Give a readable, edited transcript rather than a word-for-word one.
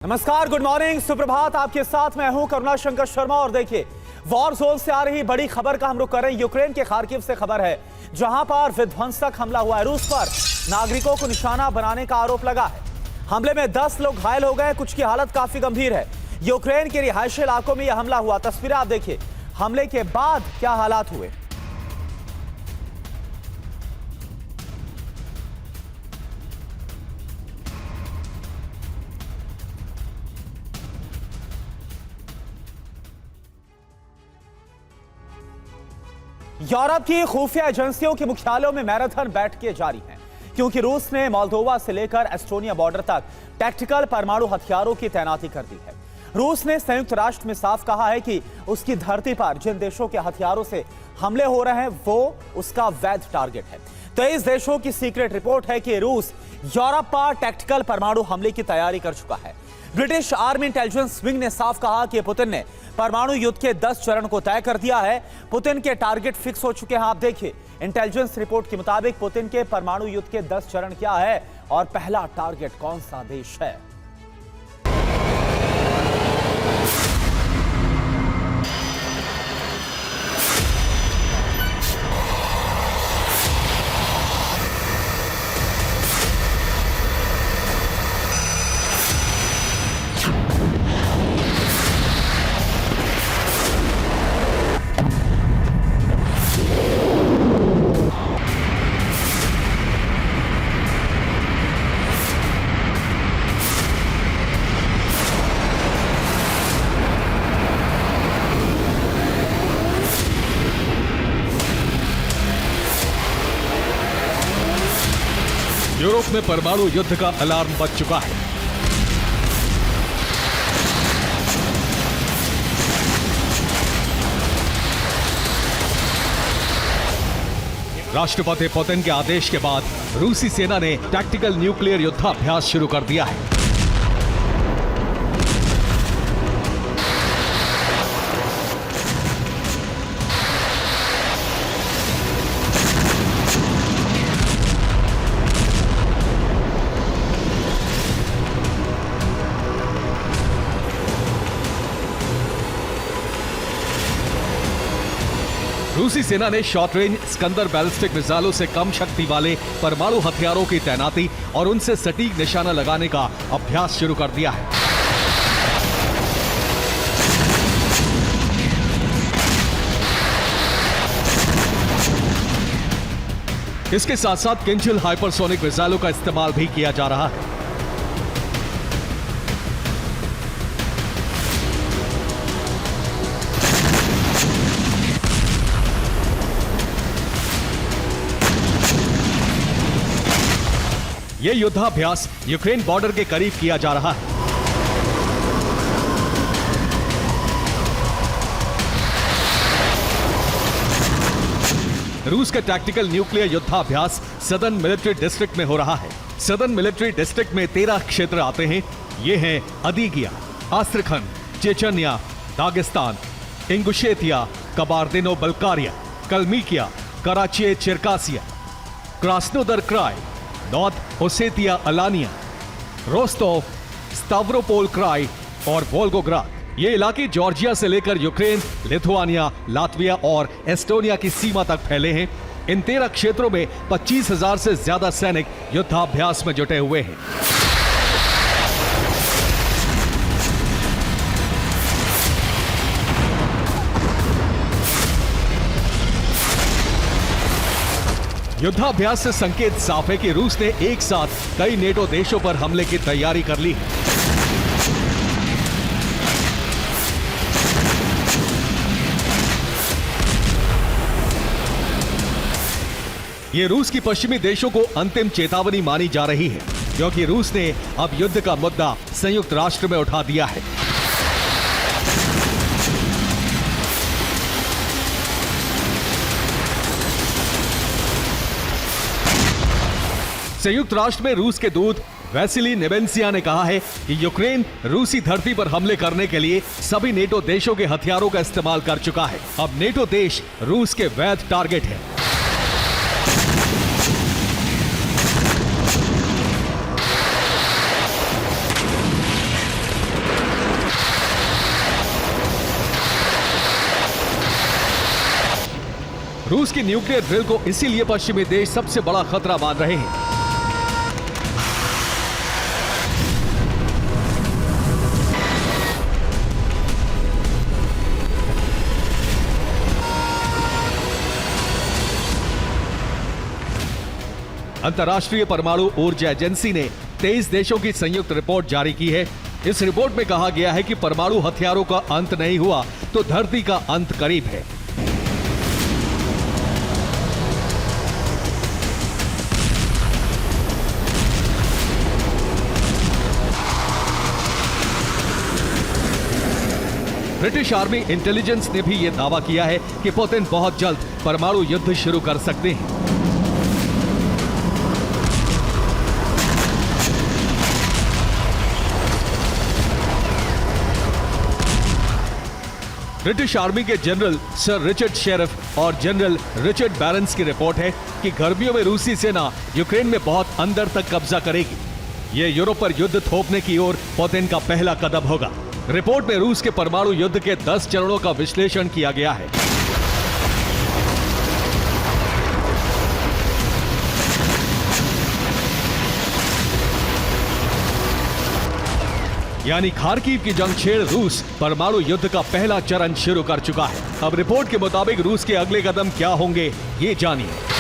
नमस्कार, good morning, सुप्रभात। आपके साथ मैं हूं करुणा शंकर शर्मा और देखिए वॉर जोन से आ रही बड़ी खबर का हम रुख कर रहे हैं। यूक्रेन के खार्किव से खबर है, जहां पर विध्वंसक हमला हुआ है। रूस पर नागरिकों को निशाना बनाने का आरोप लगा है। हमले में 10 लोग घायल हो गए, कुछ की हालत काफी गंभीर है। यूक्रेन के रिहायशी इलाकों में यह हमला हुआ। तस्वीरें आप देखिए, हमले के बाद क्या हालात हुए। यूरोप की खुफिया एजेंसियों के मुख्यालयों में मैराथन बैठकें जारी हैं, क्योंकि रूस ने मोल्दोवा से लेकर एस्टोनिया बॉर्डर तक टैक्टिकल परमाणु हथियारों की तैनाती कर दी है। रूस ने संयुक्त राष्ट्र में साफ कहा है कि उसकी धरती पर जिन देशों के हथियारों से हमले हो रहे हैं वो उसका वैध टारगेट है। 23 देशों की सीक्रेट रिपोर्ट है कि रूस यूरोप पर टैक्टिकल परमाणु हमले की तैयारी कर चुका है। ब्रिटिश आर्मी इंटेलिजेंस विंग ने साफ कहा कि पुतिन ने परमाणु युद्ध के 10 चरण को तय कर दिया है। पुतिन के टारगेट फिक्स हो चुके हैं। आप देखिए, इंटेलिजेंस रिपोर्ट के मुताबिक पुतिन के परमाणु युद्ध के 10 चरण क्या है और पहला टारगेट कौन सा देश है। यूरोप में परमाणु युद्ध का अलार्म बज चुका है। राष्ट्रपति पुतिन के आदेश के बाद रूसी सेना ने टैक्टिकल न्यूक्लियर युद्धाभ्यास शुरू कर दिया है। रूसी सेना ने शॉर्ट रेंज स्कंदर बैलिस्टिक मिसाइलों से कम शक्ति वाले परमाणु हथियारों की तैनाती और उनसे सटीक निशाना लगाने का अभ्यास शुरू कर दिया है। इसके साथ साथ किंजल हाइपरसोनिक मिसाइलों का इस्तेमाल भी किया जा रहा है। यह युद्धाभ्यास यूक्रेन बॉर्डर के करीब किया जा रहा है। रूस का टैक्टिकल न्यूक्लियर युद्धाभ्यास सदर्न मिलिट्री डिस्ट्रिक्ट में हो रहा है। सदर्न मिलिट्री डिस्ट्रिक्ट में 13 क्षेत्र आते हैं। ये हैं Adygea, Astrakhan, Chechnya, Dagestan, Ingushetia, Kabardino-Balkaria, Kalmykia, Karachay Cherkessia, Krasnodar Krai, North Ossetia Alania, Rostov, Stavropol Krai और वोल्गोग्राद। ये इलाके जॉर्जिया से लेकर यूक्रेन, लिथुआनिया, लातविया और एस्टोनिया की सीमा तक फैले हैं। इन 13 क्षेत्रों में 25,000 से ज्यादा सैनिक युद्धाभ्यास में जुटे हुए हैं। युद्धाभ्यास से संकेत साफ है कि रूस ने एक साथ कई नेटो देशों पर हमले की तैयारी कर ली है। ये रूस की पश्चिमी देशों को अंतिम चेतावनी मानी जा रही है, क्योंकि रूस ने अब युद्ध का मुद्दा संयुक्त राष्ट्र में उठा दिया है। संयुक्त राष्ट्र में रूस के दूत वैसिली नेबेंसिया ने कहा है कि यूक्रेन रूसी धरती पर हमले करने के लिए सभी नेटो देशों के हथियारों का इस्तेमाल कर चुका है। अब नेटो देश रूस के वैध टारगेट है। रूस की न्यूक्लियर ड्रिल को इसीलिए पश्चिमी देश सबसे बड़ा खतरा मान रहे हैं। अंतर्राष्ट्रीय परमाणु ऊर्जा एजेंसी ने 23 देशों की संयुक्त रिपोर्ट जारी की है। इस रिपोर्ट में कहा गया है कि परमाणु हथियारों का अंत नहीं हुआ तो धरती का अंत करीब है। ब्रिटिश आर्मी इंटेलिजेंस ने भी यह दावा किया है कि पुतिन बहुत जल्द परमाणु युद्ध शुरू कर सकते हैं। ब्रिटिश आर्मी के जनरल सर रिचर्ड शेरिफ और जनरल रिचर्ड बैरन्स की रिपोर्ट है कि गर्मियों में रूसी सेना यूक्रेन में बहुत अंदर तक कब्जा करेगी। यह यूरोप पर युद्ध थोपने की ओर पुतिन का पहला कदम होगा। रिपोर्ट में रूस के परमाणु युद्ध के 10 चरणों का विश्लेषण किया गया है। यानी खार्किव की जंग छेड़ रूस परमाणु युद्ध का पहला चरण शुरू कर चुका है। अब रिपोर्ट के मुताबिक रूस के अगले कदम क्या होंगे, ये जानिए।